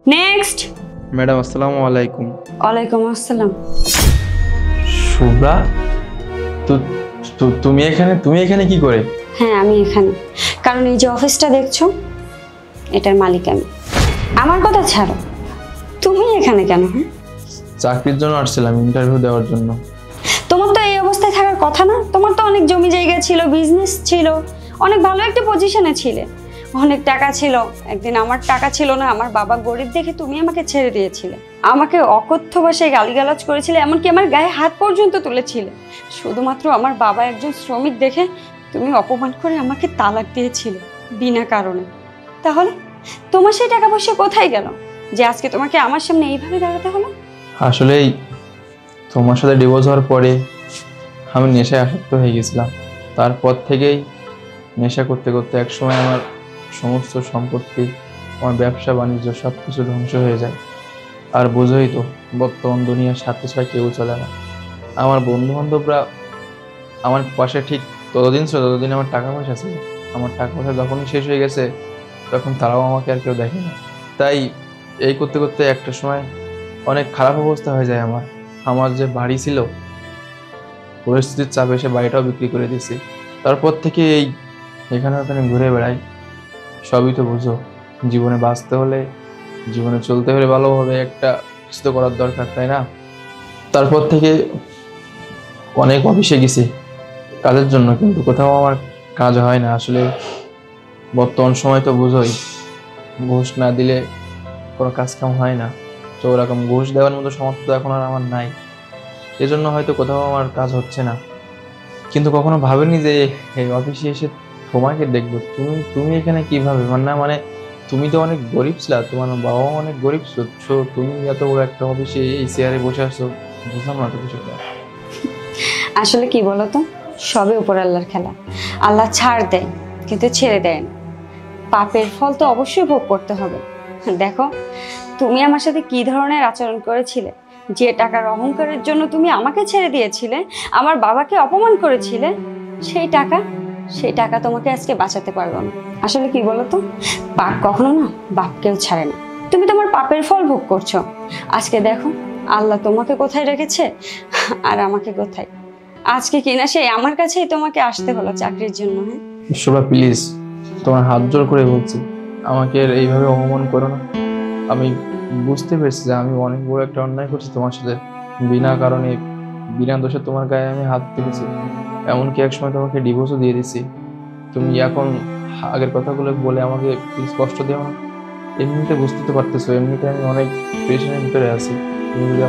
Next. Madam আসসালামু আলাইকুম। ওয়ালাইকুম আসসালাম। শুভ্রা, তুমি এখানে কি করে? হ্যাঁ আমি এখানে, কারণ এই যে অফিসটা দেখছো এটার মালিক আমি। আমার কথা ছাড়ো, তুমি এখানে কেন? হ্যাঁ, চাকরির জন্য আসছিলাম, ইন্টারভিউ দেওয়ার জন্য। তোমার তো এই অবস্থায় থাকার কথা না, তোমার তো অনেক জমি জায়গা ছিল, বিজনেস ছিল, অনেক ভালো একটা পজিশনে ছিলে, অনেক টাকা ছিল। একদিন আমার টাকা ছিল না, আমার বাবা গরিব দেখে তুমি আমাকে ছেড়ে দিয়েছিলে, আমাকে অকথ্য ভাষায় গালিগালাজ করেছিলে, এমনকি আমার গায়ে হাত পর্যন্ত তুলেছিলে। শুধুমাত্র আমার বাবা একজন শ্রমিক দেখে তুমি অপমান করে আমাকে তালাক দিয়েছিলে বিনা কারণে। তাহলে তোমার সেই টাকা পয়সা কোথায় গেল যে আজকে তোমাকে আমার সামনে এইভাবে দাঁড়াতে হলো? আসলেই তোমার সাথে ডিভোর্স হওয়ার পরে আমি নেশায় আসক্ত হয়ে গেছিলাম। তারপর থেকেই নেশা করতে করতে একসময় আমার সমস্ত সম্পত্তি, আমার ব্যবসা বাণিজ্য সব কিছু ধ্বংস হয়ে যায়। আর বোঝোই তো, বর্তমান দুনিয়ার সাথে ছাড়া কেউ চলে না। আমার বন্ধু বান্ধবরা আমার পাশে ঠিক ততদিন ছিল ততদিন আমার টাকা পয়সা ছিল। আমার টাকা পয়সা যখনই শেষ হয়ে গেছে তখন তারাও আমাকে আর কেউ দেখে না। তাই এই করতে করতে একটা সময় অনেক খারাপ অবস্থা হয়ে যায় আমার। আমার যে বাড়ি ছিল, পরিস্থিতির চাপে সে বাড়িটাও বিক্রি করে দিয়েছি। তারপর থেকে এখানে ওখানে ঘুরে বেড়াই। সবই তো বুঝো, জীবনে বাঁচতে হলে, জীবনে চলতে হলে ভালোভাবে একটা কিছু তো করার দরকার, তাই না? তারপর থেকে অনেক অফিসে গেছি কাজের জন্য, কিন্তু কোথাও আমার কাজ হয় না। আসলে বর্তমান সময় তো বুঝোই, ঘুষ না দিলে কোনো কাজ কাম হয় না। তো ওরকম ঘুষ দেওয়ার মতো সামর্থ্য এখন আর আমার নাই, এজন্য হয়তো কোথাও আমার কাজ হচ্ছে না। কিন্তু কখনো ভাবিনি যে এই অফিসে এসে তোমাকে দেখবো। তুমি এখানে কিভাবে? মানে তুমি তো অনেক গরিব ছিলা, তোমার বাবাও অনেক গরিব ছিল, তুমি এত বড় একটা অফিসে এই চেয়ারে বসে আসছো, বুঝলাম না তো বিষয়টা। আসলে কি বলতো, সবে উপর আল্লাহর খেলা। আল্লাহ ছাড় দেয় কিন্তু ছেড়ে দেয় না। পাপের ফল তো অবশ্যই ভোগ করতে হবে। দেখো তুমি আমার সাথে কি ধরনের আচরণ করেছিলে, যে টাকার অহংকারের জন্য তুমি আমাকে ছেড়ে দিয়েছিলে, আমার বাবাকে অপমান করেছিলে, সেই টাকা তোমাকে আজকে বাঁচাতে পারবো না। আসলে কি বলতো, পাপ কখনো না বাপকেও ছাড়ে না। তুমি তোমার পাপের ফল ভোগ করছো। আজকে দেখো আল্লাহ তোমাকে কোথায় রেখেছে আর আমাকে কোথায়। আজকে কিনা সেই আমার কাছেই তোমাকে আসতে হলো চাকরির জন্য। হ্যাঁ শোভা প্লিজ, তোমার হাত জোর করে বলছি, আমাকে আর এইভাবে অপমান করো না। আমি বুঝতে পেরেছি যে আমি অনেক বড় একটা অন্যায় করছি তোমার সাথে। বিনা কারণে, বিনা দোষে তোমার গায়ে আমি হাত তুলেছি, এমনকি একসময় তোমাকে ডিভোর্সও দিয়ে দিছি। তুমি এখন আগের কথাগুলো বলে আমাকে প্লিজ কষ্ট দিও না। এমনিতে বুঝতে তো পারতেছো, এমনিতে আমি অনেক প্রেশারের ভিতরে আছি। তুমি যদি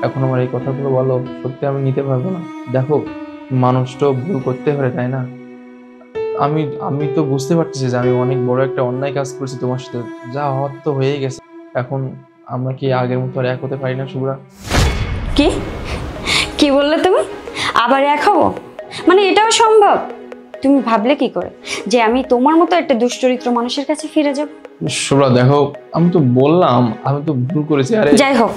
এখন আমার এই কথাগুলো বলো, সত্যি আমি নিতে পারবো না। দেখো, মানুষ তো ভুল করতে পারে, তাই না? আমি তো বুঝতে পারতেছি যে আমি অনেক বড় একটা অন্যায় কাজ করছি তোমার সাথে, যা হওয়ার তো হয়ে গেছে। এখন আমরা কি আগের মতো আর এক হতে পারি না শুভ্রা? কি কি বললে তুমি? আবার এক হবো? মানে এটাও সম্ভব? তুমি ভাবলে কি করে যে আমি তোমার মতো একটা দুশ্চরিত্র মানুষের কাছে ফিরে যাব? শুভ্রা দেখো, আমি তো বললাম আমি তো ভুল করেছি। আরে যাই হোক,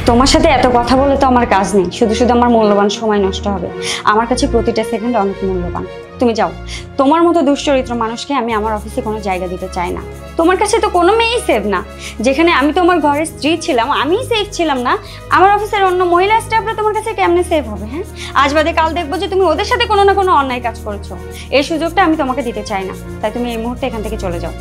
তোমার সাথে এত কথা বলে তো আমার কাজ নেই, শুধু শুধু আমার মূল্যবান সময় নষ্ট হবে। আমার কাছে প্রতিটা সেকেন্ড অনেক মূল্যবান। তুমি যাও, তোমার মতো দুশ্চরিত্র মানুষকে আমি আমার অফিসে কোনো জায়গা দিতে চাই না। তোমার কাছে তো কোনো মেয়েই সেফ না। যেখানে আমি তোমার ঘরের স্ত্রী ছিলাম, আমিই সেফ ছিলাম না, আমার অফিসের অন্য মহিলা স্টাফরা তোমার কাছে কেমনে সেফ হবে? হ্যাঁ, আজ বাদে কাল দেখবো যে তুমি ওদের সাথে কোনো না কোনো অন্যায় কাজ করেছো। এই সুযোগটা আমি তোমাকে দিতে চাই না, তাই তুমি এই মুহূর্তে এখান থেকে চলে যাও।